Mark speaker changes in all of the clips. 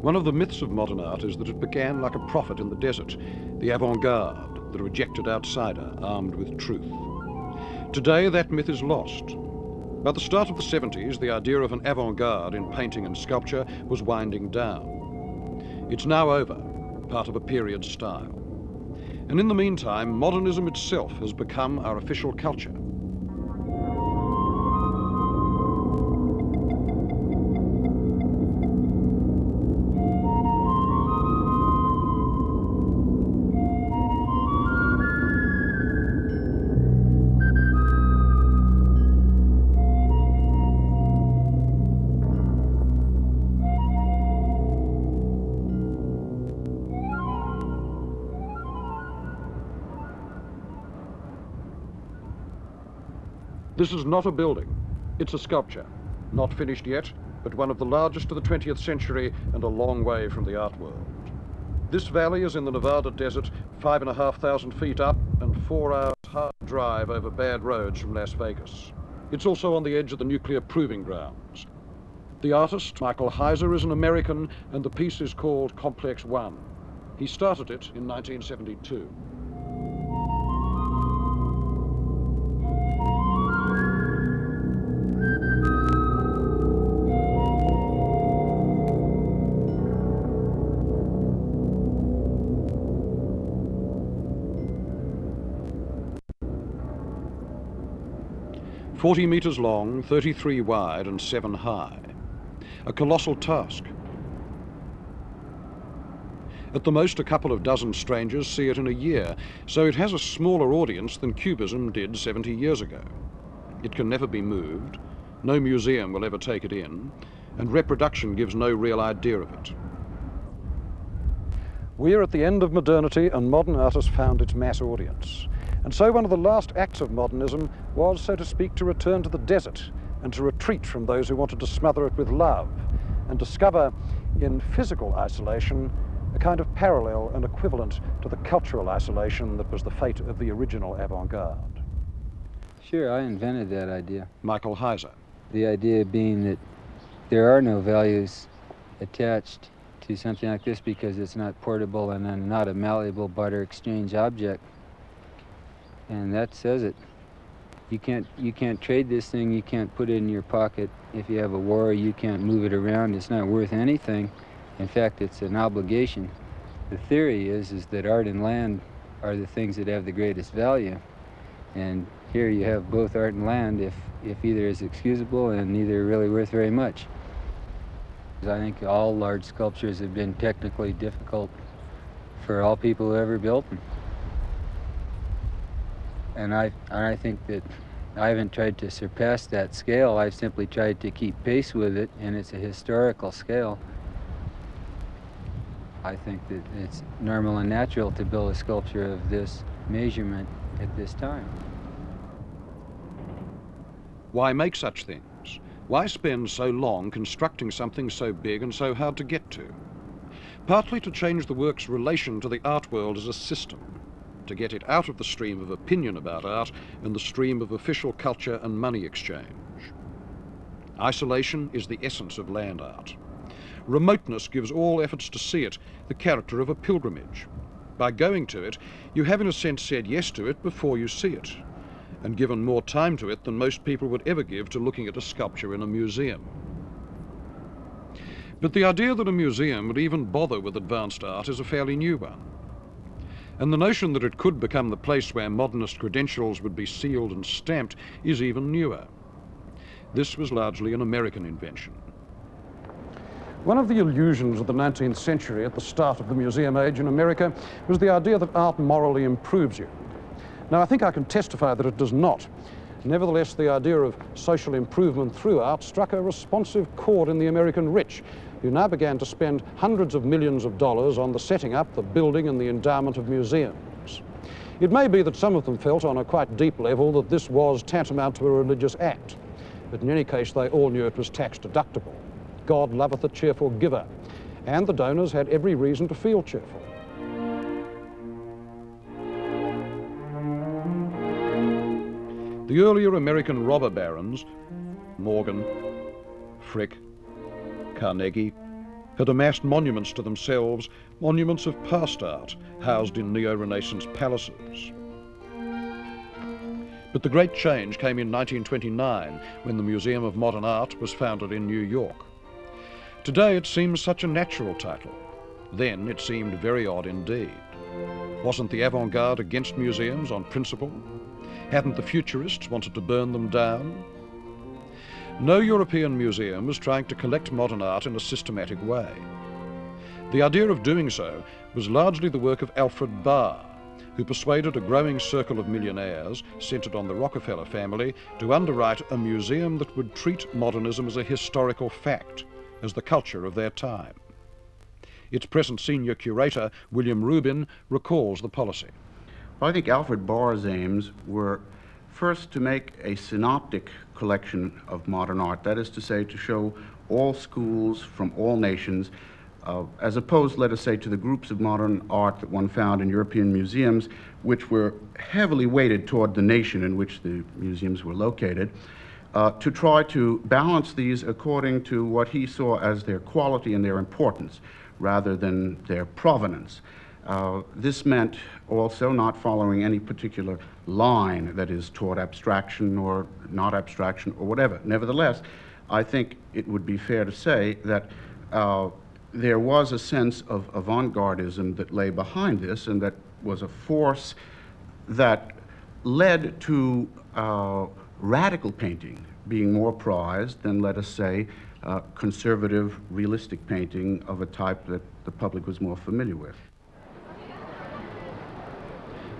Speaker 1: One of the myths of modern art is that it began like a prophet in the desert, the avant-garde, the rejected outsider armed with truth. Today, that myth is lost. By the start of the 70s, the idea of an avant-garde in painting and sculpture was winding down. It's now over, part of a period style. And in the meantime, modernism itself has become our official culture. This is not a building, it's a sculpture. Not finished yet, but one of the largest of the 20th century and a long way from the art world. This valley is in the Nevada desert, 5,500 feet up and 4 hours hard drive over bad roads from Las Vegas. It's also on the edge of the nuclear proving grounds. The artist, Michael Heiser, is an American, and the piece is called Complex One. He started it in 1972. "40 meters long, 33 wide and 7 high. A colossal task. At the most, a couple of dozen strangers see it in a year, so it has a smaller audience than Cubism did 70 years ago. It can never be moved, no museum will ever take it in, and reproduction gives no real idea of it." We're at the end of modernity, and modern art has found its mass audience. And so one of the last acts of modernism was, so to speak, to return to the desert and to retreat from those who wanted to smother it with love and discover in physical isolation a kind of parallel and equivalent to the cultural isolation that was the fate of the original avant-garde.
Speaker 2: Sure, I invented that idea.
Speaker 1: Michael Heiser.
Speaker 2: The idea being that there are no values attached to something like this because it's not portable and then not a malleable barter exchange object. And that says it. You can't trade this thing, you can't put it in your pocket. If you have a war, you can't move it around. It's not worth anything. In fact, it's an obligation. The theory is that art and land are the things that have the greatest value. And here you have both art and land if either is excusable and neither really worth very much. I think all large sculptures have been technically difficult for all people who ever built them. And I think that I haven't tried to surpass that scale. I've simply tried to keep pace with it, and it's a historical scale. I think that it's normal and natural to build a sculpture of this measurement at this time.
Speaker 1: Why make such things? Why spend so long constructing something so big and so hard to get to? Partly to change the work's relation to the art world as a system, to get it out of the stream of opinion about art and the stream of official culture and money exchange. Isolation is the essence of land art. Remoteness gives all efforts to see it the character of a pilgrimage. By going to it, you have in a sense said yes to it before you see it, and given more time to it than most people would ever give to looking at a sculpture in a museum. But the idea that a museum would even bother with advanced art is a fairly new one. And the notion that it could become the place where modernist credentials would be sealed and stamped is even newer. This was largely an American invention. One of the illusions of the 19th century at the start of the museum age in America was the idea that art morally improves you. Now, I think I can testify that it does not. Nevertheless, the idea of social improvement through art struck a responsive chord in the American rich, who now began to spend hundreds of millions of dollars on the setting up, the building and the endowment of museums. It may be that some of them felt on a quite deep level that this was tantamount to a religious act, but in any case they all knew it was tax deductible. God loveth a cheerful giver, and the donors had every reason to feel cheerful. The earlier American robber barons, Morgan, Frick, Carnegie, had amassed monuments to themselves, monuments of past art, housed in neo-Renaissance palaces. But the great change came in 1929, when the Museum of Modern Art was founded in New York. Today it seems such a natural title. Then it seemed very odd indeed. Wasn't the avant-garde against museums on principle? Hadn't the futurists wanted to burn them down? No European museum was trying to collect modern art in a systematic way. The idea of doing so was largely the work of Alfred Barr, who persuaded a growing circle of millionaires, centred on the Rockefeller family, to underwrite a museum that would treat modernism as a historical fact, as the culture of their time. Its present senior curator, William Rubin, recalls the policy.
Speaker 3: Well, I think Alfred Barr's aims were first to make a synoptic collection of modern art, that is to say, to show all schools from all nations, as opposed, let us say, to the groups of modern art that one found in European museums, which were heavily weighted toward the nation in which the museums were located, to try to balance these according to what he saw as their quality and their importance, rather than their provenance. This meant also not following any particular line, that is, toward abstraction or not abstraction or whatever. Nevertheless, I think it would be fair to say that there was a sense of avant-gardism that lay behind this, and that was a force that led to radical painting being more prized than, let us say, conservative, realistic painting of a type that the public was more familiar with.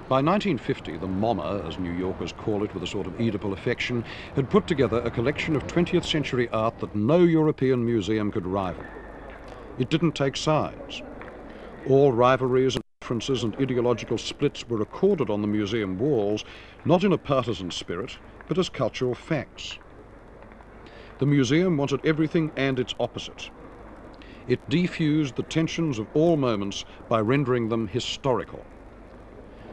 Speaker 1: By 1950, the MoMA, as New Yorkers call it with a sort of Oedipal affection, had put together a collection of 20th century art that no European museum could rival. It didn't take sides. All rivalries and differences and ideological splits were recorded on the museum walls, not in a partisan spirit, but as cultural facts. The museum wanted everything and its opposite. It defused the tensions of all moments by rendering them historical.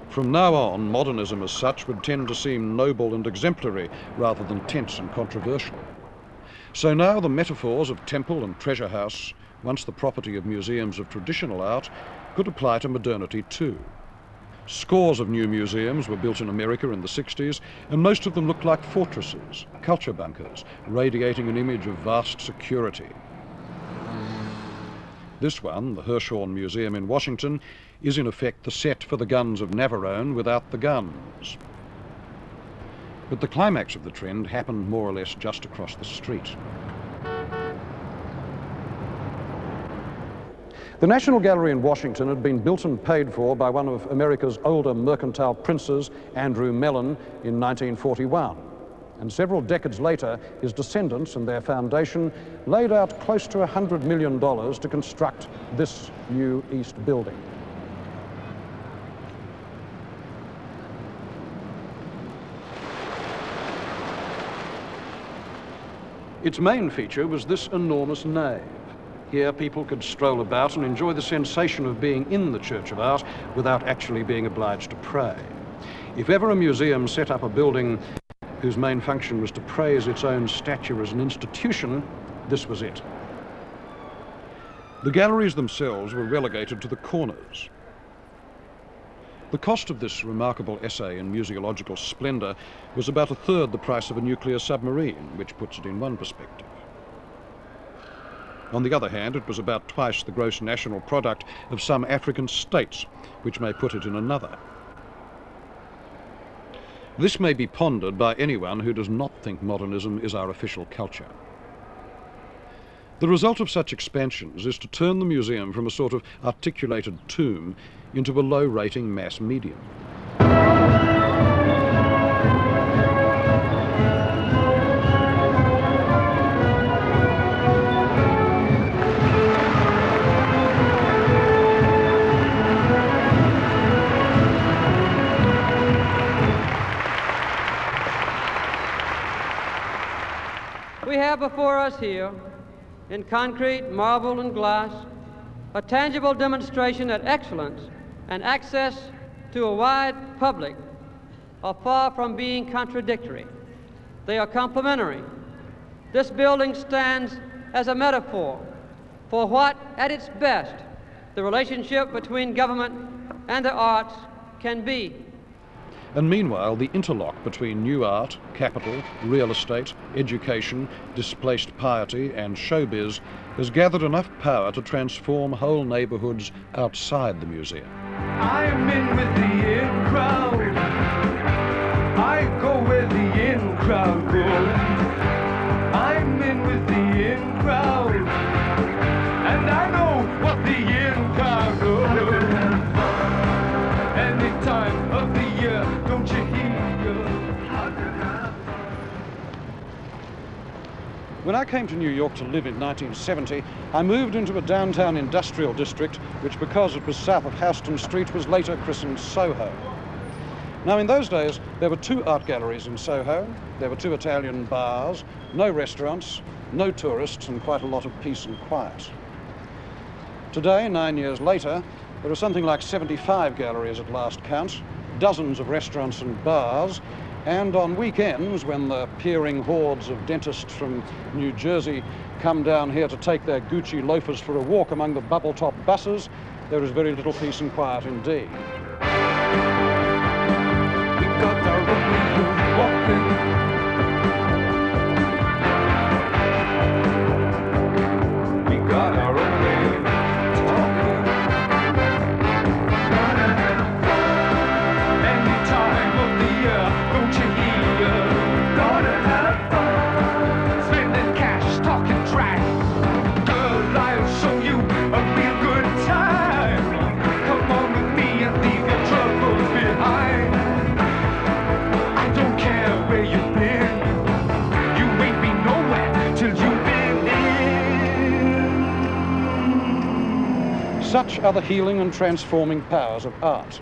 Speaker 1: From now on, modernism as such would tend to seem noble and exemplary rather than tense and controversial. So now the metaphors of temple and treasure house, once the property of museums of traditional art, could apply to modernity too. Scores of new museums were built in America in the 60s, and most of them looked like fortresses, culture bunkers, radiating an image of vast security. This one, the Hirshhorn Museum in Washington, is in effect the set for the guns of Navarone without the guns. But the climax of the trend happened more or less just across the street. The National Gallery in Washington had been built and paid for by one of America's older mercantile princes, Andrew Mellon, in 1941. And several decades later, his descendants and their foundation laid out close to $100 million to construct this new East building. Its main feature was this enormous nave. Here people could stroll about and enjoy the sensation of being in the Church of Art without actually being obliged to pray. If ever a museum set up a building whose main function was to praise its own stature as an institution, this was it. The galleries themselves were relegated to the corners. The cost of this remarkable essay in museological splendour was about a third the price of a nuclear submarine, which puts it in one perspective. On the other hand, it was about twice the gross national product of some African states, which may put it in another. This may be pondered by anyone who does not think modernism is our official culture. The result of such expansions is to turn the museum from a sort of articulated tomb into a low-rating mass medium.
Speaker 4: We have before us here, in concrete, marble, and glass, a tangible demonstration that excellence and access to a wide public are far from being contradictory. They are complementary. This building stands as a metaphor for what, at its best, the relationship between government and the arts can be.
Speaker 1: And meanwhile, the interlock between new art, capital, real estate, education, displaced piety and showbiz has gathered enough power to transform whole neighbourhoods outside the museum.
Speaker 5: I'm in with the in crowd. I go where the in crowd goes. I'm in with the in crowd. And I know what the in crowd knows. Any time of the year, don't you hear?
Speaker 1: When I came to New York to live in 1970, I moved into a downtown industrial district, which, because it was south of Houston Street, was later christened Soho. Now, in those days, there were 2 art galleries in Soho, there were 2 Italian bars, no restaurants, no tourists, and quite a lot of peace and quiet. Today, 9 years later, there are something like 75 galleries at last count, dozens of restaurants and bars, and on weekends, when the peering hordes of dentists from New Jersey come down here to take their Gucci loafers for a walk among the bubble-top buses, there is very little peace and quiet indeed.
Speaker 5: We got our own way of walking. We got our own way of talking. Any time of the year, don't you hear? Gonna have fun. Spending cash, talking trash. Girl, I'll show you a real good time. Come on with me and leave your troubles behind. I don't care where you've been. You ain't been nowhere till you've been in.
Speaker 1: Such are the healing and transforming powers of art.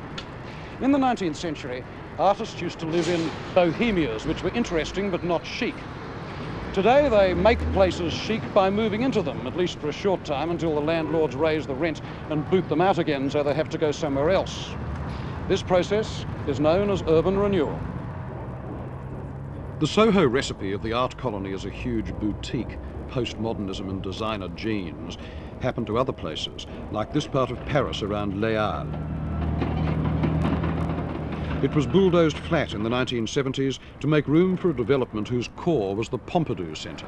Speaker 1: In the 19th century, artists used to live in bohemias, which were interesting but not chic. Today, they make places chic by moving into them, at least for a short time, until the landlords raise the rent and boot them out again, so they have to go somewhere else. This process is known as urban renewal. The Soho recipe of the art colony as a huge boutique, postmodernism and designer genes, happened to other places, like this part of Paris around Les Halles. It was bulldozed flat in the 1970s to make room for a development whose core was the Pompidou Centre.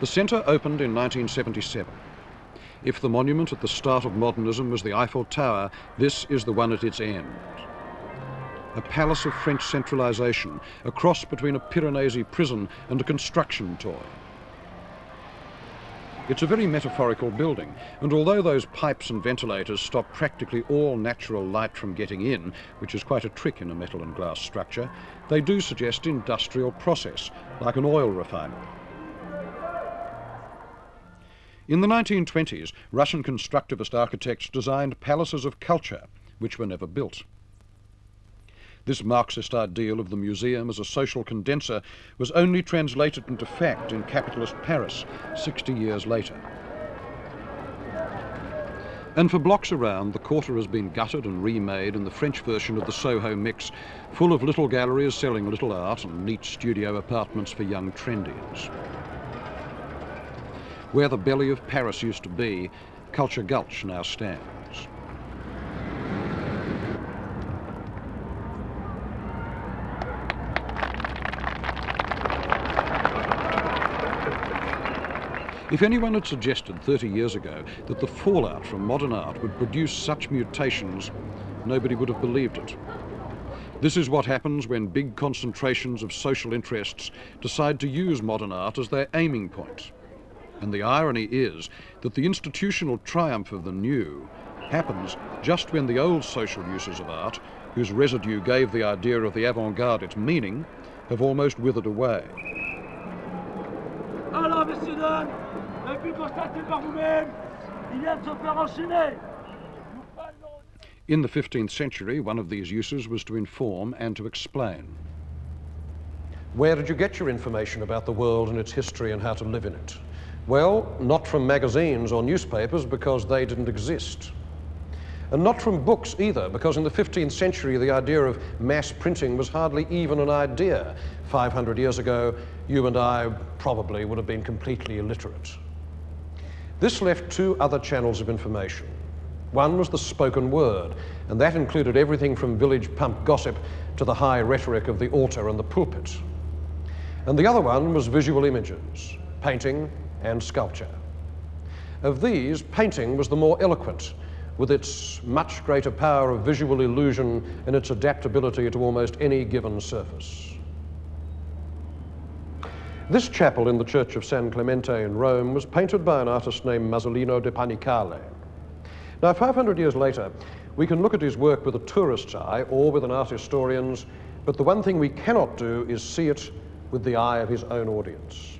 Speaker 1: The centre opened in 1977. If the monument at the start of modernism was the Eiffel Tower, this is the one at its end. A palace of French centralisation, a cross between a Piranesi prison and a construction toy. It's a very metaphorical building, and although those pipes and ventilators stop practically all natural light from getting in, which is quite a trick in a metal and glass structure, they do suggest industrial process, like an oil refinery. In the 1920s, Russian constructivist architects designed palaces of culture, which were never built. This Marxist ideal of the museum as a social condenser was only translated into fact in capitalist Paris 60 years later. And for blocks around, the quarter has been gutted and remade in the French version of the Soho mix, full of little galleries selling little art and neat studio apartments for young trendies. Where the belly of Paris used to be, Culture Gulch now stands. If anyone had suggested 30 years ago that the fallout from modern art would produce such mutations, nobody would have believed it. This is what happens when big concentrations of social interests decide to use modern art as their aiming point. And the irony is that the institutional triumph of the new happens just when the old social uses of art, whose residue gave the idea of the avant-garde its meaning, have almost withered away.
Speaker 6: Alors, messieurs, dames, vous avez pu constater par vous-même, il vient de se faire enchaîner.
Speaker 1: In the 15th century, one of these uses was to inform and to explain. Where did you get your information about the world and its history and how to live in it? Well, not from magazines or newspapers, because they didn't exist.
Speaker 7: And not from books either, because in the 15th century the idea of mass printing was hardly even an idea. 500 years ago, you and I probably would have been completely illiterate. This left two other channels of information. One was the spoken word, and that included everything from village pump gossip to the high rhetoric of the altar and the pulpit. And the other one was visual images, painting and sculpture. Of these, painting was the more eloquent, with its much greater power of visual illusion and its adaptability to almost any given surface. This chapel in the Church of San Clemente in Rome was painted by an artist named Masolino de Panicale. Now, 500 years later, we can look at his work with a tourist's eye or with an art historian's, but the one thing we cannot do is see it with the eye of his own audience,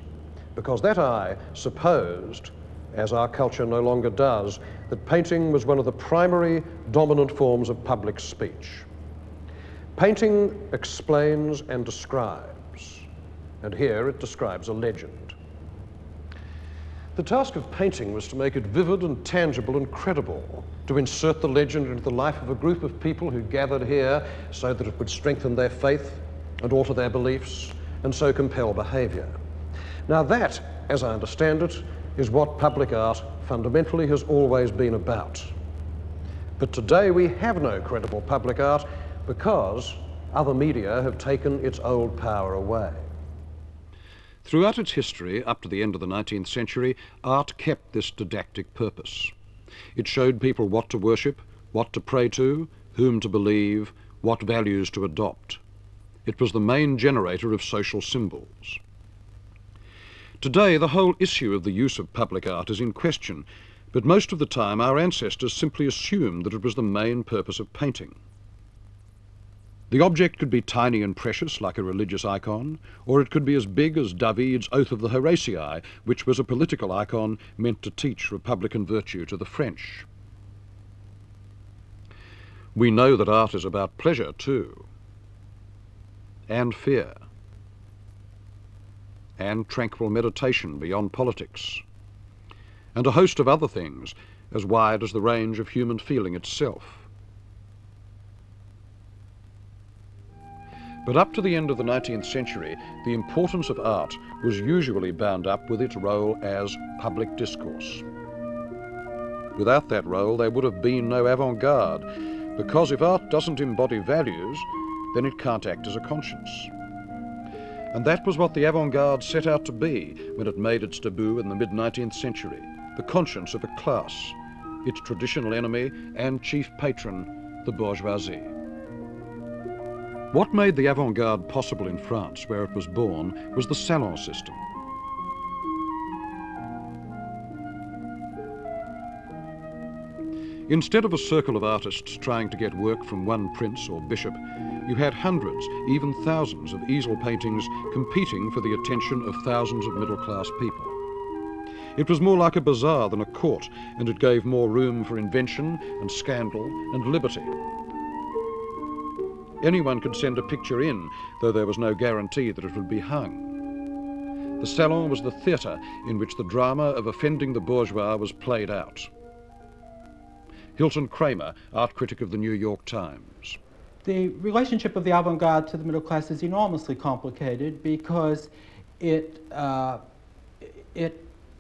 Speaker 7: because that eye supposed, as our culture no longer does, that painting was one of the primary dominant forms of public speech. Painting explains and describes, and here it describes a legend. The task of painting was to make it vivid and tangible and credible, to insert the legend into the life of a group of people who gathered here so that it would strengthen their faith and alter their beliefs, and so compel behavior. Now that, as I understand it, is what public art fundamentally has always been about. But today we have no credible public art because other media have taken its old power away.
Speaker 1: Throughout its history, up to the end of the 19th century, art kept this didactic purpose. It showed people what to worship, what to pray to, whom to believe, what values to adopt. It was the main generator of social symbols. Today, the whole issue of the use of public art is in question, but most of the time our ancestors simply assumed that it was the main purpose of painting. The object could be tiny and precious, like a religious icon, or it could be as big as David's Oath of the Horatii, which was a political icon meant to teach republican virtue to the French. We know that art is about pleasure too, and fear, and tranquil meditation beyond politics, and a host of other things as wide as the range of human feeling itself. But up to the end of the 19th century, the importance of art was usually bound up with its role as public discourse. Without that role, there would have been no avant-garde, because if art doesn't embody values, then it can't act as a conscience. And that was what the avant-garde set out to be when it made its debut in the mid-19th century, the conscience of a class, its traditional enemy and chief patron, the bourgeoisie. What made the avant-garde possible in France, where it was born, was the salon system. Instead of a circle of artists trying to get work from one prince or bishop, you had hundreds, even thousands of easel paintings competing for the attention of thousands of middle-class people. It was more like a bazaar than a court, and it gave more room for invention and scandal and liberty. Anyone could send a picture in, though there was no guarantee that it would be hung. The salon was the theatre in which the drama of offending the bourgeois was played out. Hilton Kramer, art critic of the New York Times.
Speaker 8: The relationship of the avant-garde to the middle class is enormously complicated because it,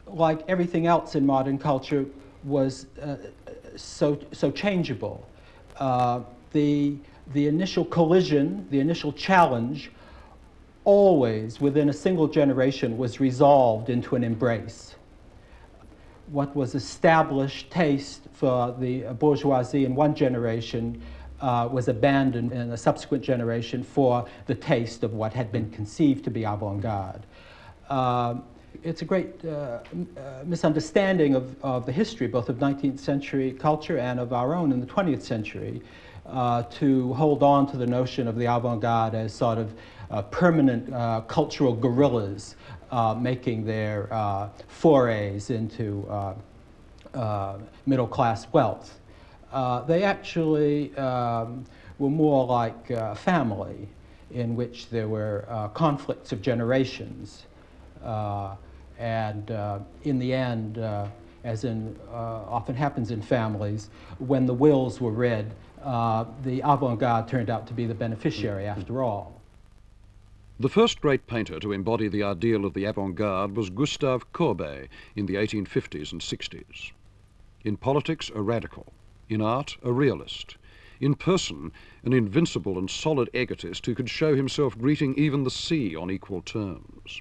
Speaker 8: like everything else in modern culture, was so changeable. The initial collision, the initial challenge, always within a single generation was resolved into an embrace. What was established taste for the bourgeoisie in one generation was abandoned in a subsequent generation for the taste of what had been conceived to be avant-garde. It's a great misunderstanding of the history, both of 19th century culture and of our own in the 20th century, to hold on to the notion of the avant-garde as sort of permanent cultural guerrillas making their forays into middle-class wealth. They actually were more like a family in which there were conflicts of generations. And in the end, as in often happens in families, when the wills were read, the avant-garde turned out to be the beneficiary after all.
Speaker 1: The first great painter to embody the ideal of the avant-garde was Gustave Courbet in the 1850s and 60s. In politics, a radical. In art, a realist. In person, an invincible and solid egotist who could show himself greeting even the sea on equal terms.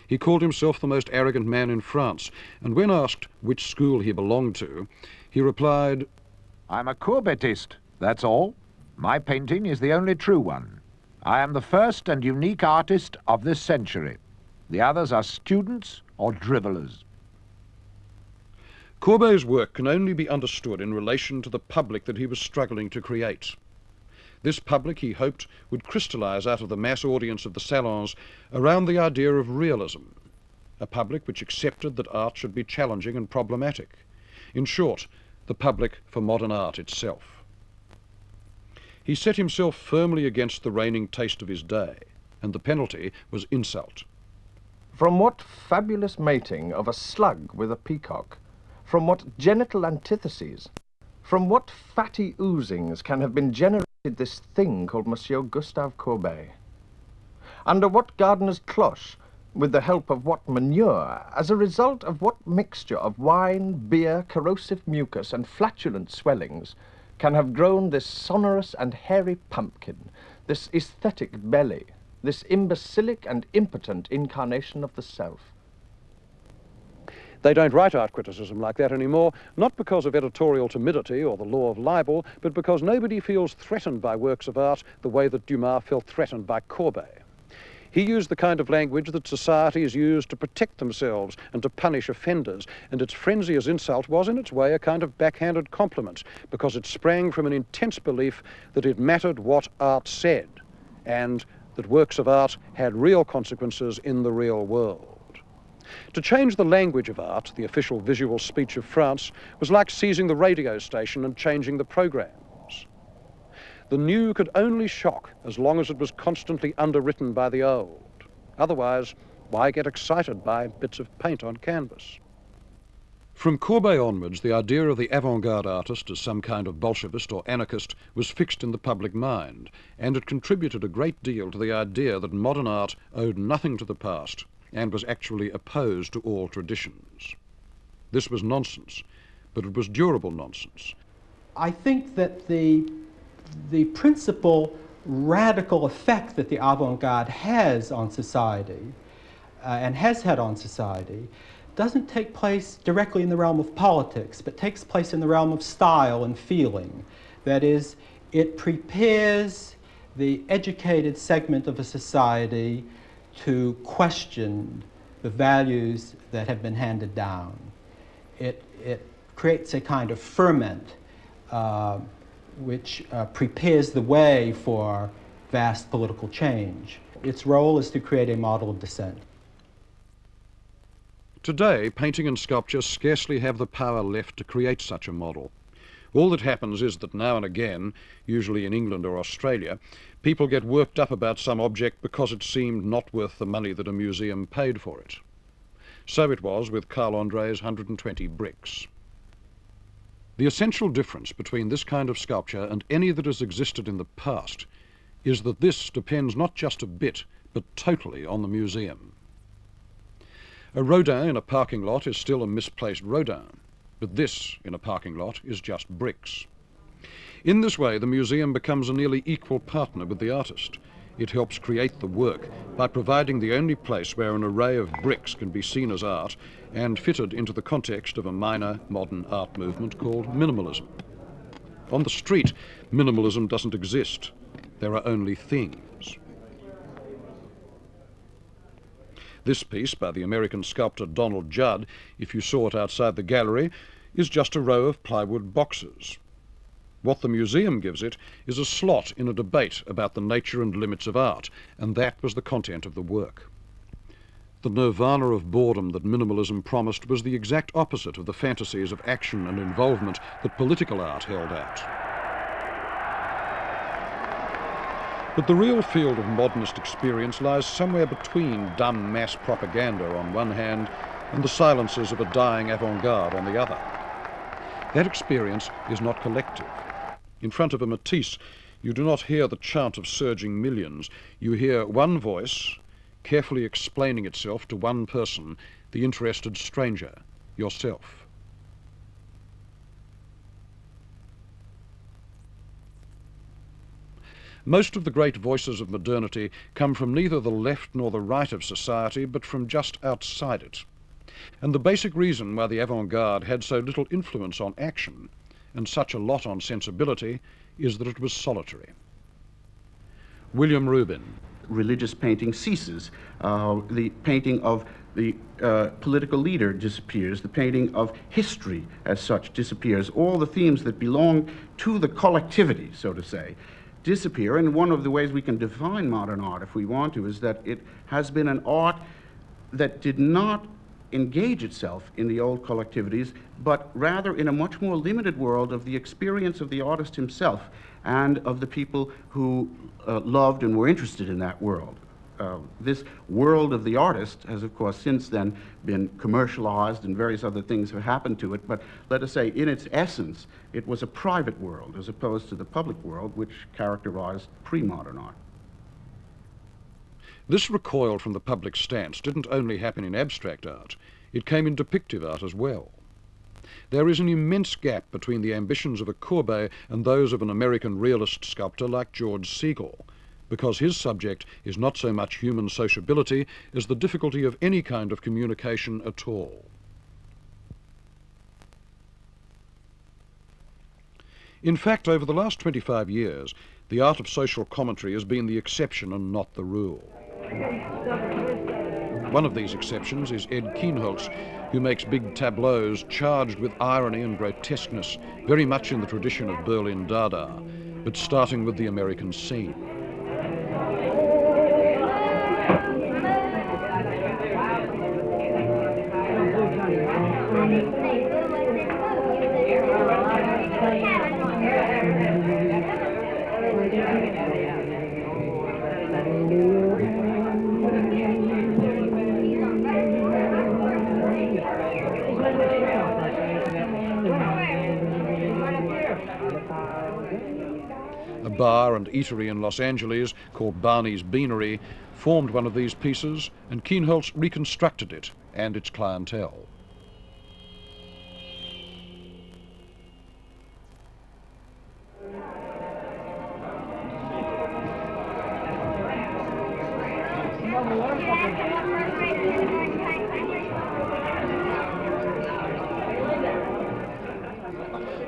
Speaker 1: He called himself the most arrogant man in France, and when asked which school he belonged to, he replied,
Speaker 9: "I'm a Courbetist, that's all. My painting is the only true one. I am the first and unique artist of this century. The others are students or drivellers."
Speaker 1: Courbet's work can only be understood in relation to the public that he was struggling to create. This public, he hoped, would crystallize out of the mass audience of the salons around the idea of realism, a public which accepted that art should be challenging and problematic. In short, the public for modern art itself. He set himself firmly against the reigning taste of his day, and the penalty was insult.
Speaker 10: From what fabulous mating of a slug with a peacock, from what genital antitheses, from what fatty oozings can have been generated this thing called Monsieur Gustave Courbet? Under what gardener's cloche, with the help of what manure, as a result of what mixture of wine, beer, corrosive mucus, and flatulent swellings, can have grown this sonorous and hairy pumpkin, this aesthetic belly, this imbecilic and impotent incarnation of the self?
Speaker 1: They don't write art criticism like that anymore, not because of editorial timidity or the law of libel, but because nobody feels threatened by works of art the way that Dumas felt threatened by Courbet. He used the kind of language that societies use to protect themselves and to punish offenders, and its frenzy as insult was in its way a kind of backhanded compliment, because it sprang from an intense belief that it mattered what art said, and that works of art had real consequences in the real world. To change the language of art, the official visual speech of France, was like seizing the radio station and changing the programs. The new could only shock as long as it was constantly underwritten by the old. Otherwise, why get excited by bits of paint on canvas? From Courbet onwards, the idea of the avant-garde artist as some kind of Bolshevist or anarchist was fixed in the public mind, and it contributed a great deal to the idea that modern art owed nothing to the past and was actually opposed to all traditions. This was nonsense, but it was durable nonsense.
Speaker 8: I think that the principal radical effect that the avant-garde has on society, and has had on society, doesn't take place directly in the realm of politics, but takes place in the realm of style and feeling. That is, it prepares the educated segment of a society to question the values that have been handed down. It creates a kind of ferment which prepares the way for vast political change. Its role is to create a model of dissent.
Speaker 1: Today, painting and sculpture scarcely have the power left to create such a model. All that happens is that now and again, usually in England or Australia, people get worked up about some object because it seemed not worth the money that a museum paid for it. So it was with Carl André's 120 bricks. The essential difference between this kind of sculpture and any that has existed in the past is that this depends not just a bit, but totally on the museum. A Rodin in a parking lot is still a misplaced Rodin, but this in a parking lot is just bricks. In this way, the museum becomes a nearly equal partner with the artist. It helps create the work by providing the only place where an array of bricks can be seen as art and fitted into the context of a minor modern art movement called minimalism. On the street, minimalism doesn't exist. There are only things. This piece by the American sculptor Donald Judd, if you saw it outside the gallery, is just a row of plywood boxes. What the museum gives it is a slot in a debate about the nature and limits of art, and that was the content of the work. The nirvana of boredom that minimalism promised was the exact opposite of the fantasies of action and involvement that political art held out. But the real field of modernist experience lies somewhere between dumb mass propaganda on one hand and the silences of a dying avant-garde on the other. That experience is not collective. In front of a Matisse, you do not hear the chant of surging millions. You hear one voice carefully explaining itself to one person, the interested stranger, yourself. Most of the great voices of modernity come from neither the left nor the right of society, but from just outside it. And the basic reason why the avant-garde had so little influence on action and such a lot on sensibility is that it was solitary. William Rubin.
Speaker 3: Religious painting ceases. The painting of the political leader disappears. The painting of history as such disappears. All the themes that belong to the collectivity, so to say, disappear. And one of the ways we can define modern art, if we want to, is that it has been an art that did not engage itself in the old collectivities, but rather in a much more limited world of the experience of the artist himself and of the people who loved and were interested in that world. This world of the artist has, of course, since then been commercialized and various other things have happened to it, but let us say, in its essence, it was a private world as opposed to the public world which characterized pre-modern art.
Speaker 1: This recoil from the public stance didn't only happen in abstract art, it came in depictive art as well. There is an immense gap between the ambitions of a Courbet and those of an American realist sculptor like George Segal, because his subject is not so much human sociability as the difficulty of any kind of communication at all. In fact, over the last 25 years, the art of social commentary has been the exception and not the rule. One of these exceptions is Ed Kienholz, who makes big tableaus charged with irony and grotesqueness, very much in the tradition of Berlin Dada, but starting with the American scene. A bar and eatery in Los Angeles called Barney's Beanery formed one of these pieces, and Kienholz reconstructed it and its clientele.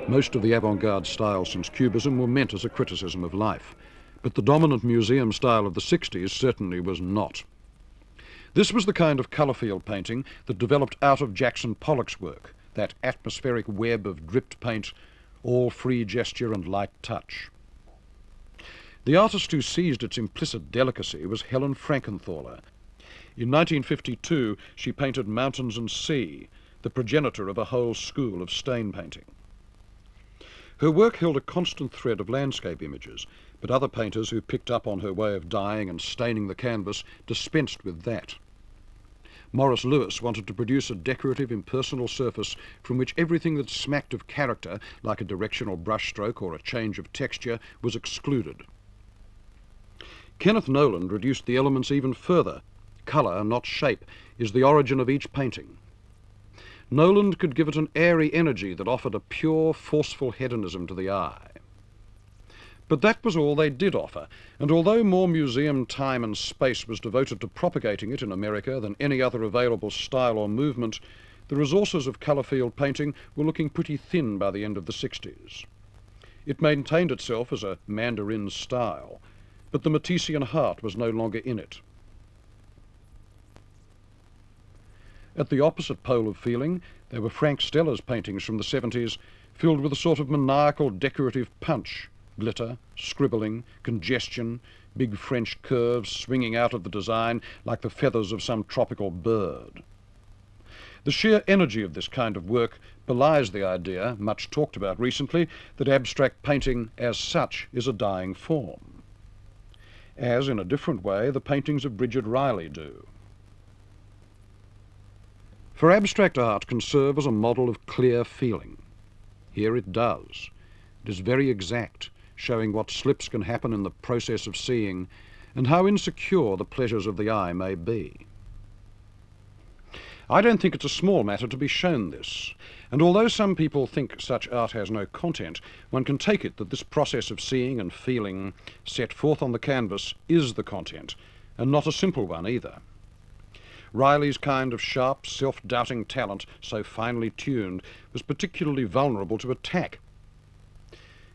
Speaker 1: Most of the avant-garde styles since Cubism were meant as a criticism of life, but the dominant museum style of the 60s certainly was not. This was the kind of colour field painting that developed out of Jackson Pollock's work, that atmospheric web of dripped paint, all free gesture and light touch. The artist who seized its implicit delicacy was Helen Frankenthaler. In 1952, she painted Mountains and Sea, the progenitor of a whole school of stain painting. Her work held a constant thread of landscape images, but other painters who picked up on her way of dyeing and staining the canvas dispensed with that. Morris Louis wanted to produce a decorative, impersonal surface from which everything that smacked of character, like a directional brushstroke or a change of texture, was excluded. Kenneth Noland reduced the elements even further. Colour, not shape, is the origin of each painting. Noland could give it an airy energy that offered a pure, forceful hedonism to the eye. But that was all they did offer, and although more museum time and space was devoted to propagating it in America than any other available style or movement, the resources of colour field painting were looking pretty thin by the end of the 60s. It maintained itself as a Mandarin style, but the Matissean heart was no longer in it. At the opposite pole of feeling, there were Frank Stella's paintings from the 70s, filled with a sort of maniacal decorative punch, glitter, scribbling, congestion, big French curves swinging out of the design like the feathers of some tropical bird. The sheer energy of this kind of work belies the idea, much talked about recently, that abstract painting as such is a dying form. as in a different way the paintings of Bridget Riley do. For abstract art can serve as a model of clear feeling. Here it does. It is very exact, showing what slips can happen in the process of seeing and how insecure the pleasures of the eye may be. I don't think it's a small matter to be shown this, and although some people think such art has no content, one can take it that this process of seeing and feeling set forth on the canvas is the content, and not a simple one either. Riley's kind of sharp, self-doubting talent, so finely tuned, was particularly vulnerable to attack.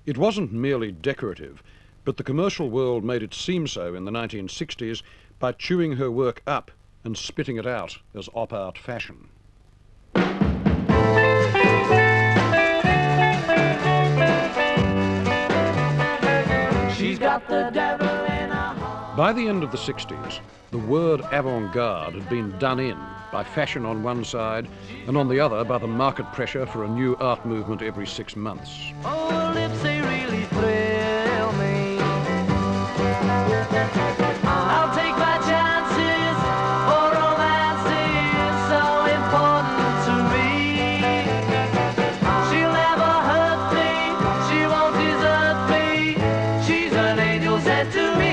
Speaker 1: It wasn't merely decorative, but the commercial world made it seem so in the 1960s by chewing her work up and spitting it out as op-art fashion.
Speaker 5: She's got the devil in her heart.
Speaker 1: By the end of the 60s, the word avant-garde had been done in by fashion on one side and on the other by the market pressure for a new art movement every 6 months.
Speaker 5: Oh, lips, they really thrill me. I'll take my chances, for romance is so important to me. She'll never hurt me, she won't desert me. She's an angel sent to me.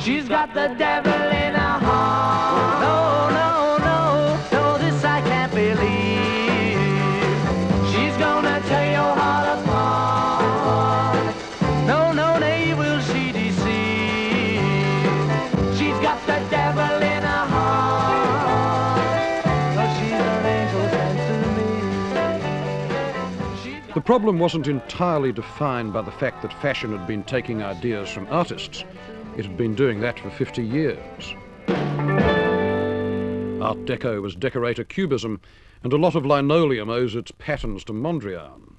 Speaker 5: She's got the devil in her heart. No, no, no, no, this I can't believe. She's gonna tear your heart apart. No, no, nay, will she deceive. She's got the devil in her heart. But she's an angel sent to me.
Speaker 1: The problem wasn't entirely defined by the fact that fashion had been taking ideas from artists. It had been doing that for 50 years. Art Deco was decorator cubism, and a lot of linoleum owes its patterns to Mondrian.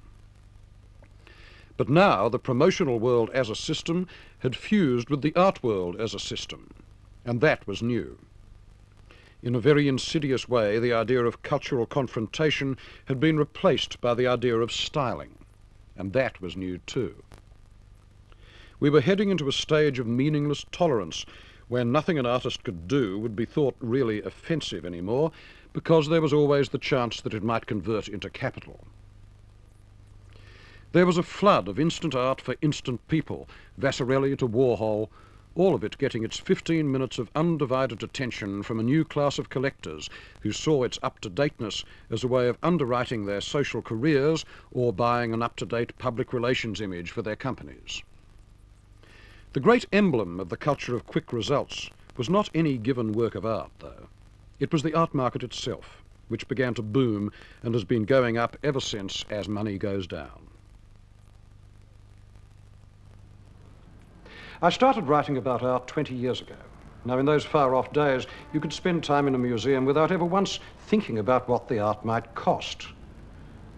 Speaker 1: But now the promotional world as a system had fused with the art world as a system, and that was new. In a very insidious way, the idea of cultural confrontation had been replaced by the idea of styling, and that was new too. We were heading into a stage of meaningless tolerance where nothing an artist could do would be thought really offensive anymore, because there was always the chance that it might convert into capital. There was a flood of instant art for instant people, Vasarely to Warhol, all of it getting its 15 minutes of undivided attention from a new class of collectors who saw its up-to-dateness as a way of underwriting their social careers or buying an up-to-date public relations image for their companies. The great emblem of the culture of quick results was not any given work of art, though. It was the art market itself, which began to boom and has been going up ever since as money goes down. I started writing about art 20 years ago. Now, in those far-off days, you could spend time in a museum without ever once thinking about what the art might cost.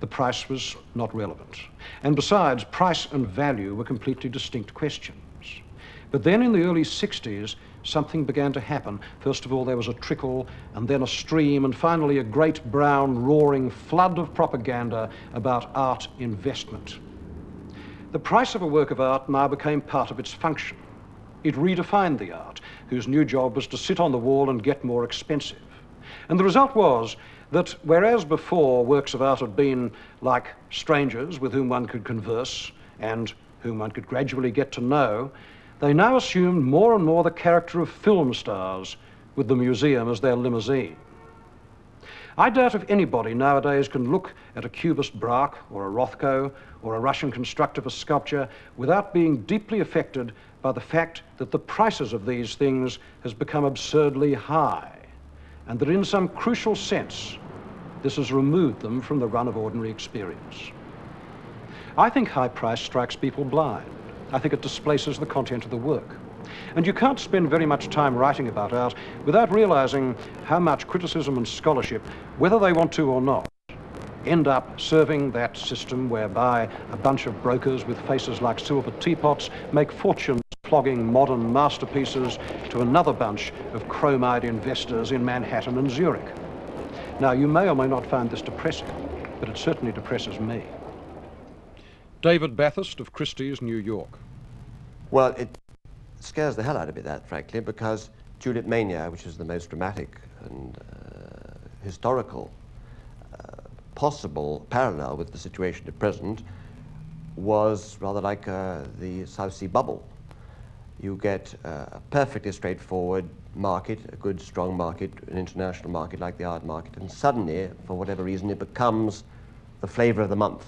Speaker 1: The price was not relevant. And besides, price and value were completely distinct questions. But then in the early 60s, something began to happen. First of all, there was a trickle, and then a stream, and finally a great brown roaring flood of propaganda about art investment. The price of a work of art now became part of its function. It redefined the art, whose new job was to sit on the wall and get more expensive. And the result was that whereas before works of art had been like strangers with whom one could converse and whom one could gradually get to know, they now assumed more and more the character of film stars with the museum as their limousine. I doubt if anybody nowadays can look at a Cubist Braque or a Rothko or a Russian constructivist sculpture without being deeply affected by the fact that the prices of these things has become absurdly high, and that in some crucial sense, this has removed them from the run of ordinary experience. I think high price strikes people blind. I think it displaces the content of the work. And you can't spend very much time writing about art without realizing how much criticism and scholarship, whether they want to or not, end up serving that system whereby a bunch of brokers with faces like silver teapots make fortunes flogging modern masterpieces to another bunch of chrome-eyed investors in Manhattan and Zurich. Now, you may or may not find this depressing, but it certainly depresses me. David Bathurst of Christie's, New York.
Speaker 11: Well, scares the hell out of me, that, frankly, because Tulip Mania, which is the most dramatic and historical possible parallel with the situation at present, was rather like the South Sea bubble. You get a perfectly straightforward market, a good, strong market, an international market like the art market, and suddenly, for whatever reason, it becomes the flavor of the month.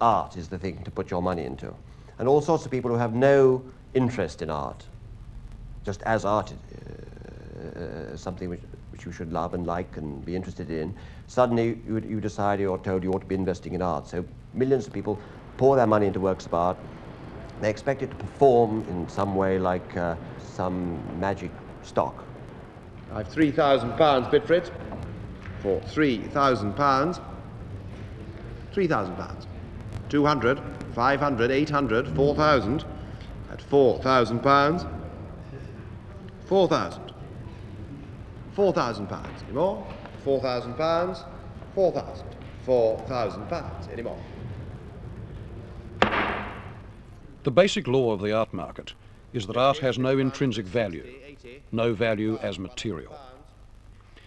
Speaker 11: Art is the thing to put your money into. And all sorts of people who have no interest in art, just as art, something which you should love and like and be interested in, suddenly you decide or told you ought to be investing in art. So millions of people pour their money into works of art. They expect it to perform in some way like some magic stock.
Speaker 12: I've £3,000 bid for it. For £3,000. £3,000. 200, 500, 800, 4,000. At £4,000. 4,000. £4,000. Any more? £4,000. 4,000. £4,000. Any more?
Speaker 1: The basic law of the art market is that art has no intrinsic value, no value as material.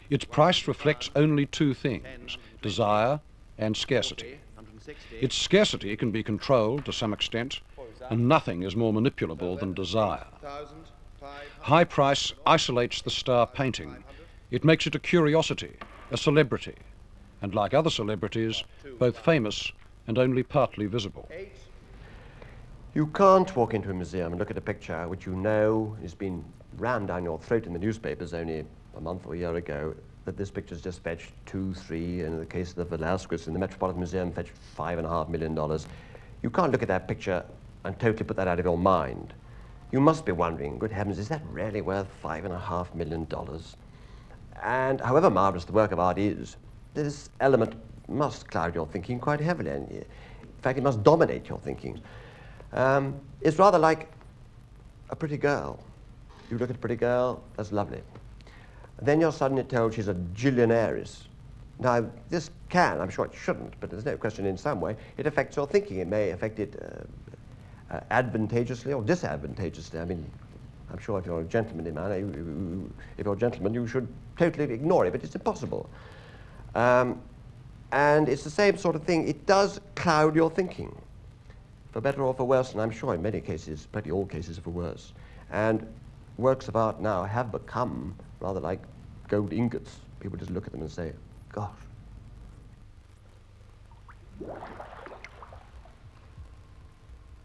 Speaker 1: Its price reflects only two things, desire and scarcity. Its scarcity can be controlled to some extent, and nothing is more manipulable than desire. High price isolates the star painting. It makes it a curiosity, a celebrity, and like other celebrities, both famous and only partly visible.
Speaker 11: You can't walk into a museum and look at a picture which you know has been rammed down your throat in the newspapers only a month or a year ago, that this picture's just fetched 2, 3, and in the case of the Velasquez in the Metropolitan Museum fetched $5.5 million. You can't look at that picture and totally put that out of your mind. You must be wondering, good heavens, is that really worth $5.5 million? And however marvelous the work of art is, this element must cloud your thinking quite heavily. And in fact, it must dominate your thinking. It's rather like a pretty girl. You look at a pretty girl, that's lovely. And then you're suddenly told she's a Gillian heiress. Now, this can, I'm sure it shouldn't, but there's no question in some way, it affects your thinking. It may affect it advantageously or disadvantageously. I mean, I'm sure if you're a gentlemanly man, if you're a gentleman, you should totally ignore it, but it's impossible. And it's the same sort of thing. It does cloud your thinking, for better or for worse, and I'm sure in many cases, pretty all cases, for worse. And works of art now have become rather like gold ingots. People just look at them and say, gosh.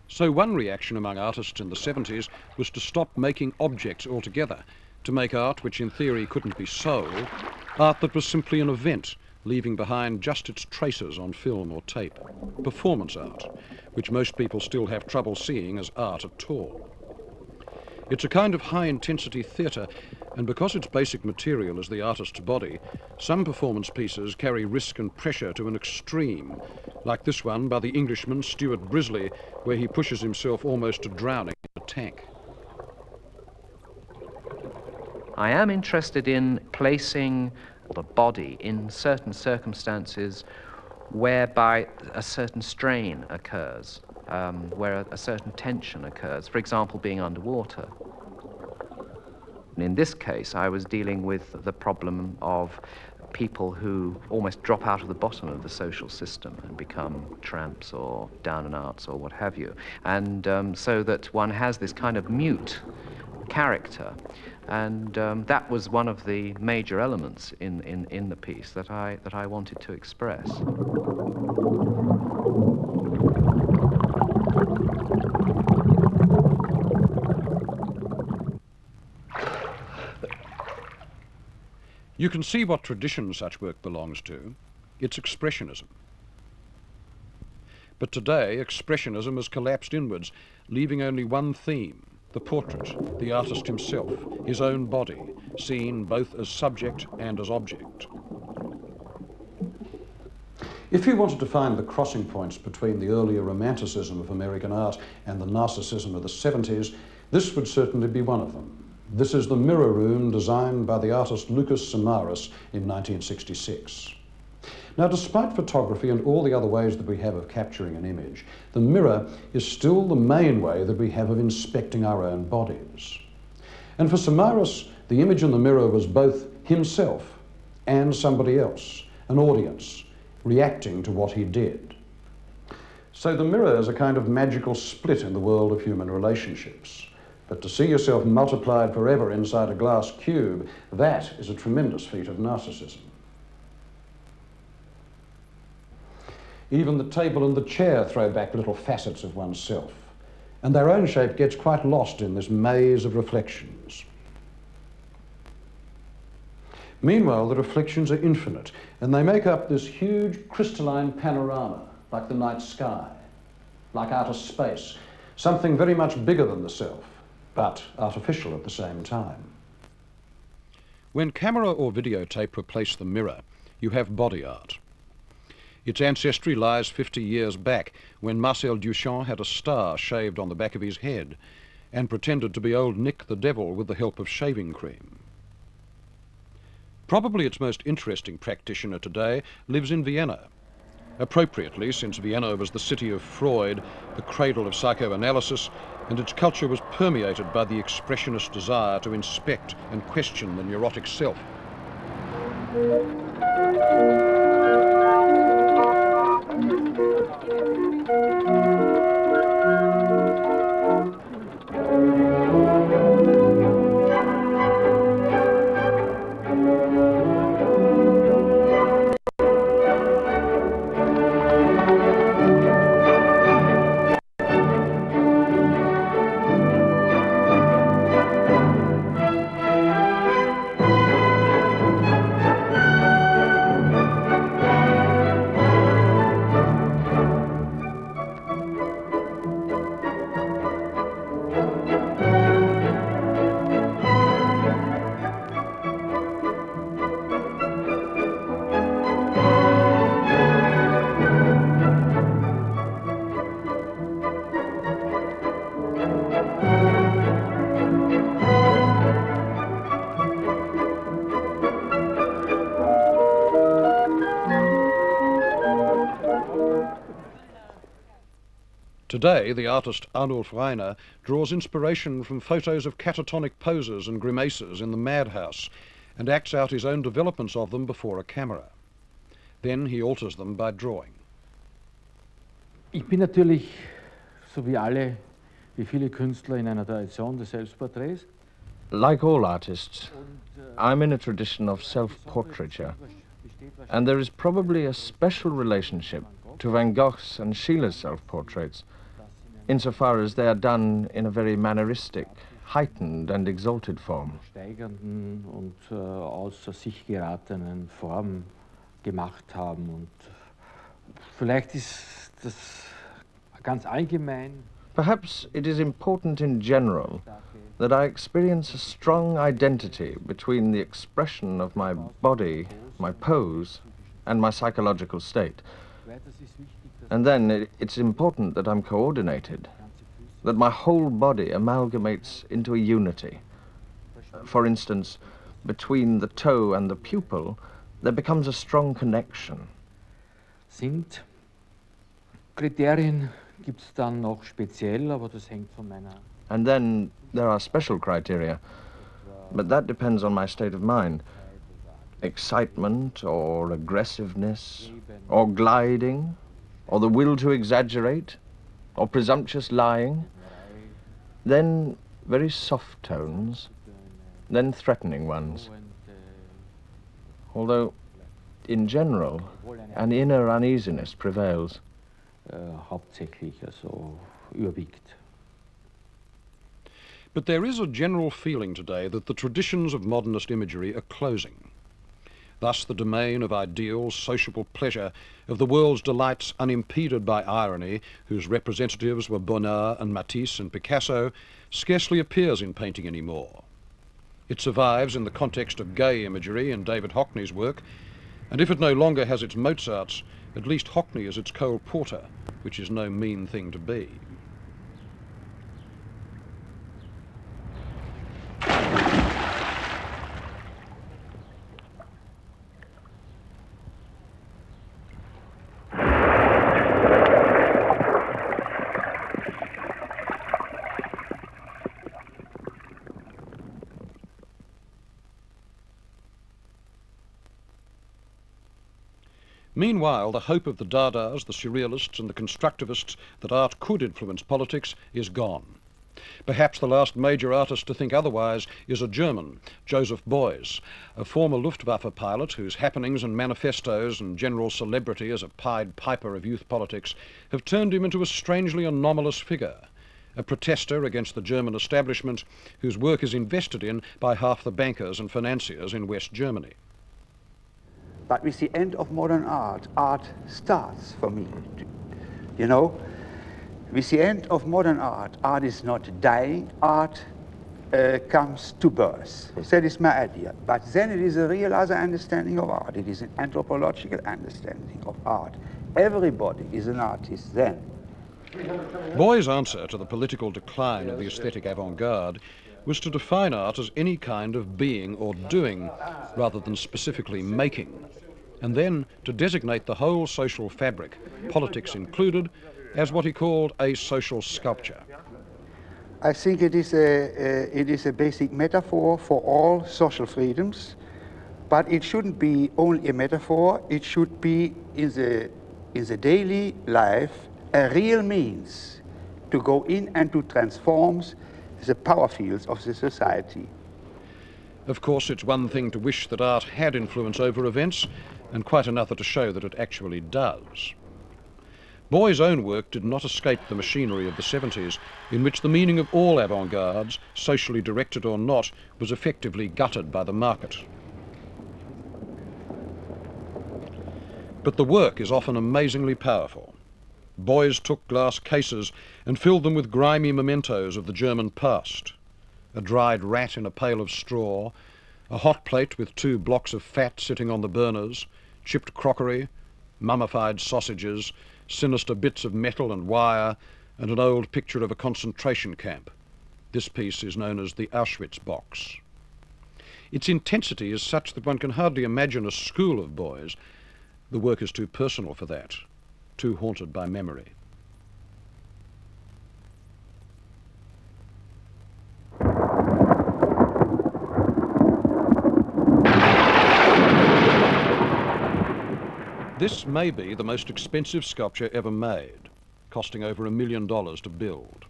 Speaker 1: So one reaction among artists in the 70s was to stop making objects altogether, to make art which in theory couldn't be sold, art that was simply an event, leaving behind just its traces on film or tape. Performance art, which most people still have trouble seeing as art at all. It's a kind of high-intensity theatre, and because its basic material is the artist's body, some performance pieces carry risk and pressure to an extreme, like this one by the Englishman Stuart Brisley, where he pushes himself almost to drowning in a tank.
Speaker 13: I am interested in placing the body in certain circumstances whereby a certain strain occurs, where a certain tension occurs, for example, being underwater. And in this case, I was dealing with the problem of people who almost drop out of the bottom of the social system and become tramps or down and outs or what have you. And so that one has this kind of mute character. And that was one of the major elements in the piece that I wanted to express.
Speaker 1: You can see what tradition such work belongs to. It's expressionism. But today, expressionism has collapsed inwards, leaving only one theme: the portrait, the artist himself, his own body, seen both as subject and as object. If you wanted to find the crossing points between the earlier romanticism of American art and the narcissism of the 70s, this would certainly be one of them. This is the Mirror Room designed by the artist Lucas Samaras in 1966. Now, despite photography and all the other ways that we have of capturing an image, the mirror is still the main way that we have of inspecting our own bodies. And for Samaras, the image in the mirror was both himself and somebody else, an audience, reacting to what he did. So the mirror is a kind of magical split in the world of human relationships. But to see yourself multiplied forever inside a glass cube, that is a tremendous feat of narcissism. Even the table and the chair throw back little facets of oneself, and their own shape gets quite lost in this maze of reflections. Meanwhile, the reflections are infinite, and they make up this huge crystalline panorama, like the night sky, like outer space, something very much bigger than the self, but artificial at the same time. When camera or videotape replace the mirror, you have body art. Its ancestry lies 50 years back, when Marcel Duchamp had a star shaved on the back of his head and pretended to be old Nick the Devil with the help of shaving cream. Probably its most interesting practitioner today lives in Vienna. Appropriately, since Vienna was the city of Freud, the cradle of psychoanalysis, and its culture was permeated by the expressionist desire to inspect and question the neurotic self. Today, the artist Arnulf Reiner draws inspiration from photos of catatonic poses and grimaces in the madhouse and acts out his own developments of them before a camera. Then he alters them by drawing.
Speaker 14: Ich bin natürlich, so wie viele Künstler, in einer Tradition des Selbstporträts.
Speaker 10: Like all artists, I'm in a tradition of self-portraiture, and there is probably a special relationship to Van Gogh's and Schiller's self-portraits, insofar as they are done in a very manneristic, heightened and exalted form.
Speaker 14: Steigernden und außer sich geratenen Form gemacht haben. Und vielleicht ist das ganz allgemein.
Speaker 10: Perhaps it is important in general that I experience a strong identity between the expression of my body, my pose, and my psychological state. And then it's important that I'm coordinated, that my whole body amalgamates into a unity. For instance, between the toe and the pupil, there becomes a strong connection.
Speaker 14: Sind Kriterien gibt's dann noch speziell, aber das hängt von meiner.
Speaker 10: And then there are special criteria, but that depends on my state of mind. Excitement or aggressiveness or gliding or the will to exaggerate or presumptuous lying, then very soft tones, then threatening ones. Although, in general, an inner uneasiness prevails.
Speaker 14: Hauptsächlich, also überwiegt.
Speaker 1: But there is a general feeling today that the traditions of modernist imagery are closing. Thus the domain of ideals, sociable pleasure, of the world's delights unimpeded by irony, whose representatives were Bonnard and Matisse and Picasso, scarcely appears in painting anymore. It survives in the context of gay imagery in David Hockney's work, and if it no longer has its Mozarts, at least Hockney is its Cole Porter, which is no mean thing to be. Meanwhile, the hope of the Dadas, the Surrealists and the Constructivists that art could influence politics is gone. Perhaps the last major artist to think otherwise is a German, Joseph Beuys, a former Luftwaffe pilot whose happenings and manifestos and general celebrity as a Pied Piper of youth politics have turned him into a strangely anomalous figure, a protester against the German establishment whose work is invested in by half the bankers and financiers in West Germany.
Speaker 15: But with the end of modern art, art starts for me. You know, with the end of modern art, art is not dying, art comes to birth. That is my idea. But then it is a real other understanding of art. It is an anthropological understanding of art. Everybody is an artist then.
Speaker 1: Beuys' answer to the political decline of the aesthetic avant-garde was to define art as any kind of being or doing, rather than specifically making, and then to designate the whole social fabric, politics included, as what he called a social sculpture.
Speaker 15: I think it is a basic metaphor for all social freedoms, but it shouldn't be only a metaphor, it should be in the daily life a real means to go in and to transform the power fields of the society.
Speaker 1: Of course, it's one thing to wish that art had influence over events, and quite another to show that it actually does. Beuys' own work did not escape the machinery of the 70s, in which the meaning of all avant-gardes, socially directed or not, was effectively gutted by the market. But the work is often amazingly powerful. Beuys took glass cases and filled them with grimy mementos of the German past. A dried rat in a pail of straw, a hot plate with 2 blocks of fat sitting on the burners, chipped crockery, mummified sausages, sinister bits of metal and wire, and an old picture of a concentration camp. This piece is known as the Auschwitz box. Its intensity is such that one can hardly imagine a school of Beuys. The work is too personal for that, too haunted by memory. This may be the most expensive sculpture ever made, costing over $1 million to build.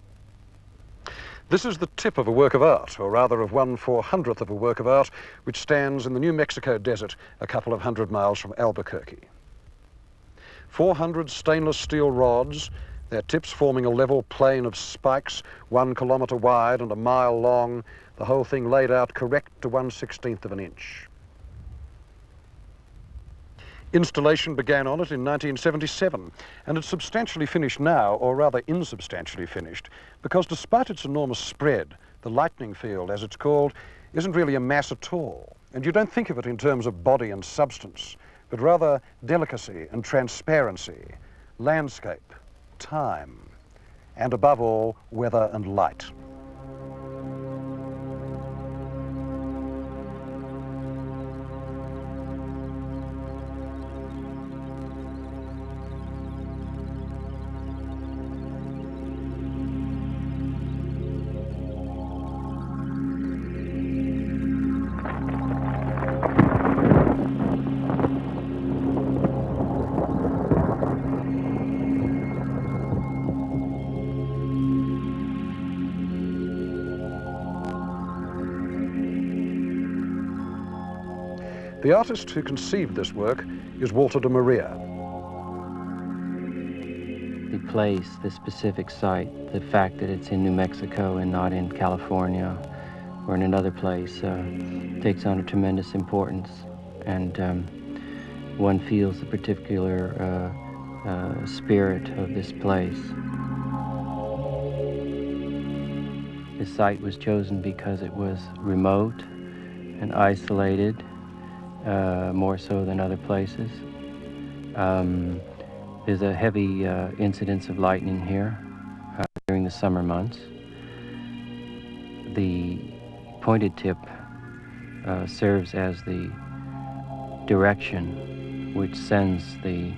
Speaker 1: This is the tip of a work of art, or rather of 1/400th of a work of art, which stands in the New Mexico desert a couple of 100 miles from Albuquerque. 400 stainless steel rods, their tips forming a level plane of spikes 1 kilometre wide and a mile long, the whole thing laid out correct to 1/16th of an inch. Installation began on it in 1977, and it's substantially finished now, or rather insubstantially finished, because despite its enormous spread, the lightning field, as it's called, isn't really a mass at all. And you don't think of it in terms of body and substance, but rather delicacy and transparency, landscape, time, and above all, weather and light. The artist who conceived this work is Walter de Maria.
Speaker 16: The place, the specific site, the fact that it's in New Mexico and not in California or in another place takes on a tremendous importance. And one feels the particular spirit of this place. The site was chosen because it was remote and isolated, more so than other places. There's a heavy incidence of lightning here during the summer months. The pointed tip serves as the direction which sends the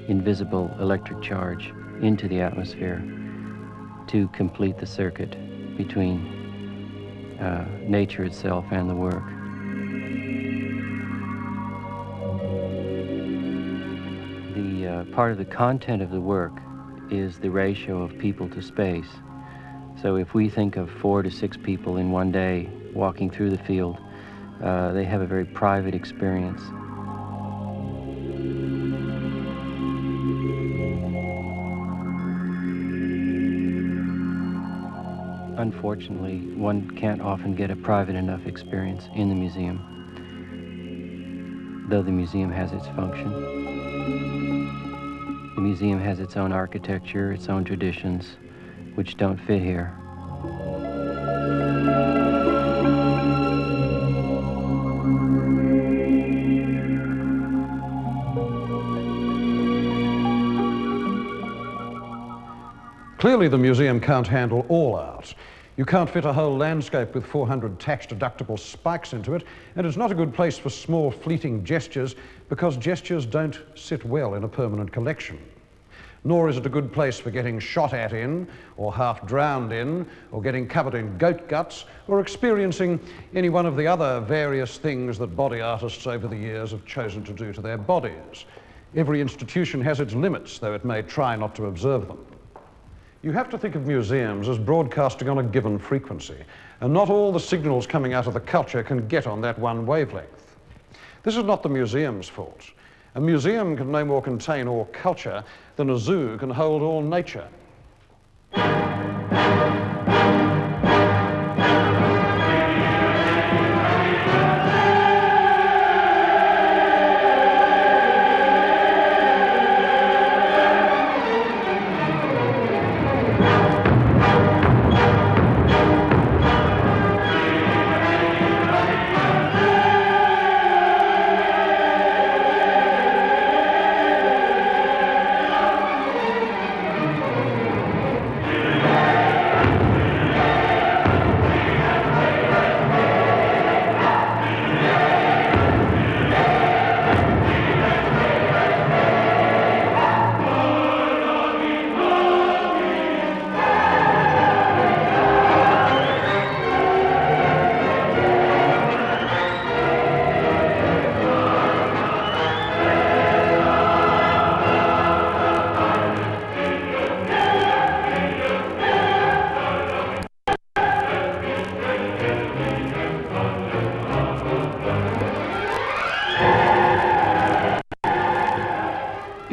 Speaker 16: invisible electric charge into the atmosphere to complete the circuit between nature itself and the work. part of the content of the work is the ratio of people to space. So if we think of 4 to 6 people in one day walking through the field, they have a very private experience. Unfortunately, one can't often get a private enough experience in the museum, though the museum has its function. The museum has its own architecture, its own traditions, which don't fit here.
Speaker 1: Clearly, the museum can't handle all art. You can't fit a whole landscape with 400 tax-deductible spikes into it, and it's not a good place for small, fleeting gestures because gestures don't sit well in a permanent collection. Nor is it a good place for getting shot at in, or half drowned in, or getting covered in goat guts, or experiencing any one of the other various things that body artists over the years have chosen to do to their bodies. Every institution has its limits, though it may try not to observe them. You have to think of museums as broadcasting on a given frequency, and not all the signals coming out of the culture can get on that one wavelength. This is not the museum's fault. A museum can no more contain all culture than a zoo can hold all nature.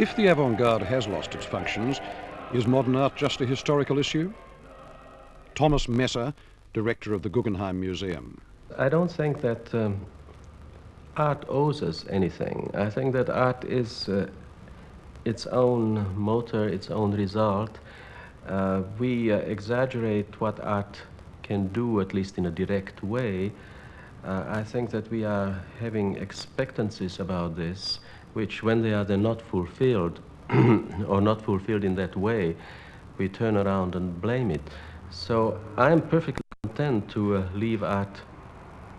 Speaker 1: If the avant-garde has lost its functions, is modern art just a historical issue? Thomas Messer, director of the Guggenheim Museum.
Speaker 17: I don't think that art owes us anything. I think that art is its own motor, its own result. We exaggerate what art can do, at least in a direct way. I think that we are having expectancies about this, which when they are then not fulfilled, or not fulfilled in that way, we turn around and blame it. So I'm perfectly content to leave art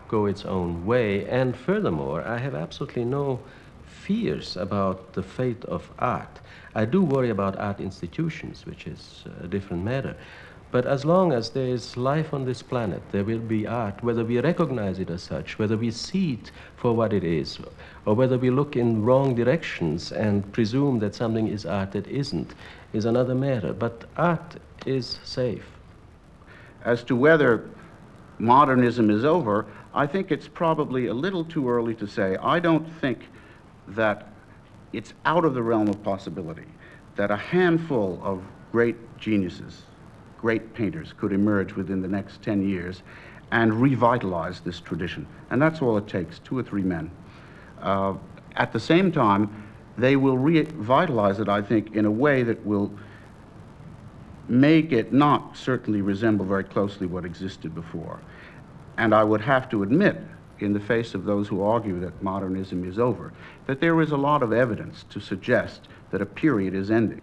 Speaker 17: go its own way, and furthermore, I have absolutely no fears about the fate of art. I do worry about art institutions, which is a different matter. But as long as there is life on this planet, there will be art, whether we recognize it as such, whether we see it for what it is, or whether we look in wrong directions and presume that something is art that isn't, is another matter. But art is safe.
Speaker 3: As to whether modernism is over, I think it's probably a little too early to say. I don't think that it's out of the realm of possibility that a handful of great geniuses, great painters, could emerge within the next 10 years and revitalize this tradition. And that's all it takes, 2 or 3 men. At the same time, they will revitalize it, I think, in a way that will make it not certainly resemble very closely what existed before. And I would have to admit, in the face of those who argue that modernism is over, that there is a lot of evidence to suggest that a period is ending.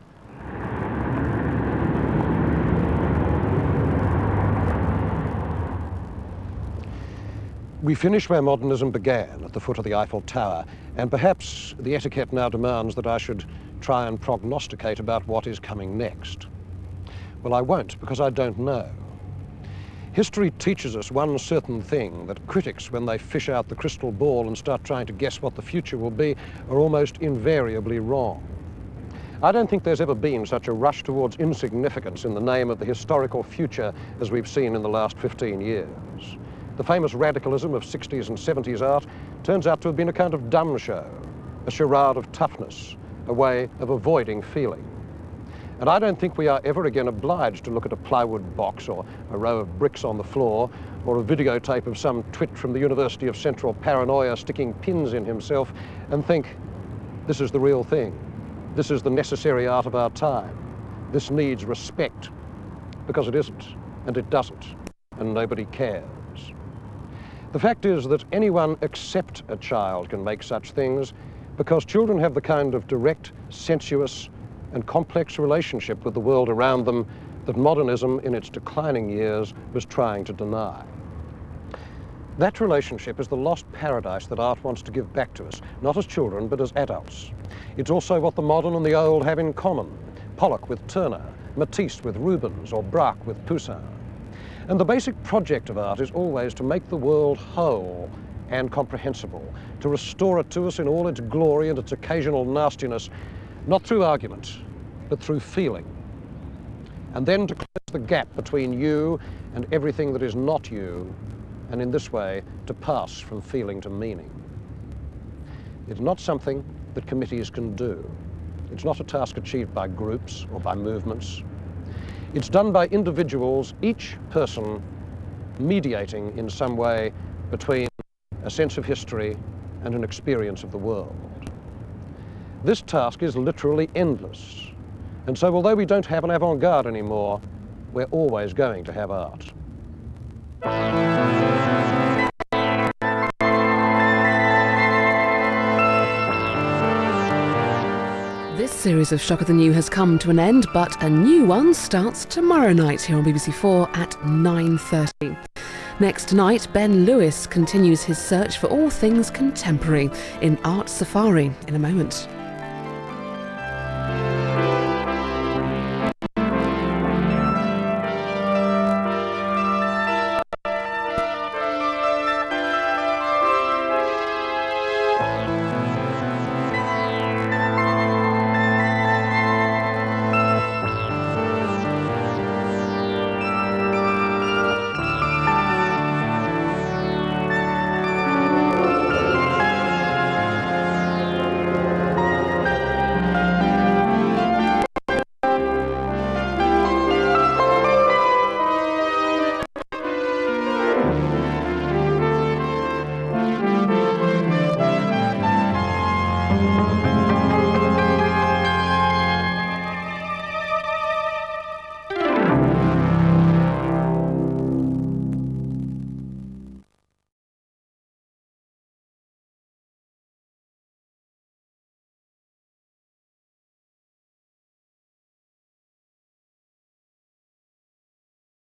Speaker 7: We finish where modernism began, at the foot of the Eiffel Tower, and perhaps the etiquette now demands that I should try and prognosticate about what is coming next. Well, I won't, because I don't know. History teaches us one certain thing, that critics, when they fish out the crystal ball and start trying to guess what the future will be, are almost invariably wrong. I don't think there's ever been such a rush towards insignificance in the name of the historical future as we've seen in the last 15 years. The famous radicalism of 60s and 70s art turns out to have been a kind of dumb show, a charade of toughness, a way of avoiding feeling. And I don't think we are ever again obliged to look at a plywood box or a row of bricks on the floor or a videotape of some twit from the University of Central Paranoia sticking pins in himself and think, this is the real thing. This is the necessary art of our time. This needs respect, because it isn't, and it doesn't, and nobody cares. The fact is that anyone except a child can make such things, because children have the kind of direct, sensuous, and complex relationship with the world around them that modernism in its declining years was trying to deny. That relationship is the lost paradise that art wants to give back to us, not as children, but as adults. It's also what the modern and the old have in common, Pollock with Turner, Matisse with Rubens, or Braque with Poussin. And the basic project of art is always to make the world whole and comprehensible, to restore it to us in all its glory and its occasional nastiness, not through argument, but through feeling. And then to close the gap between you and everything that is not you, and in this way to pass from feeling to meaning. It's not something that committees can do. It's not a task achieved by groups or by movements. It's done by individuals, each person mediating in some way between a sense of history and an experience of the world. This task is literally endless. And so although we don't have an avant-garde anymore, we're always going to have art.
Speaker 18: This series of Shock of the New has come to an end, but a new one starts tomorrow night here on BBC4 at 9:30. Next night, Ben Lewis continues his search for all things contemporary in Art Safari in a moment.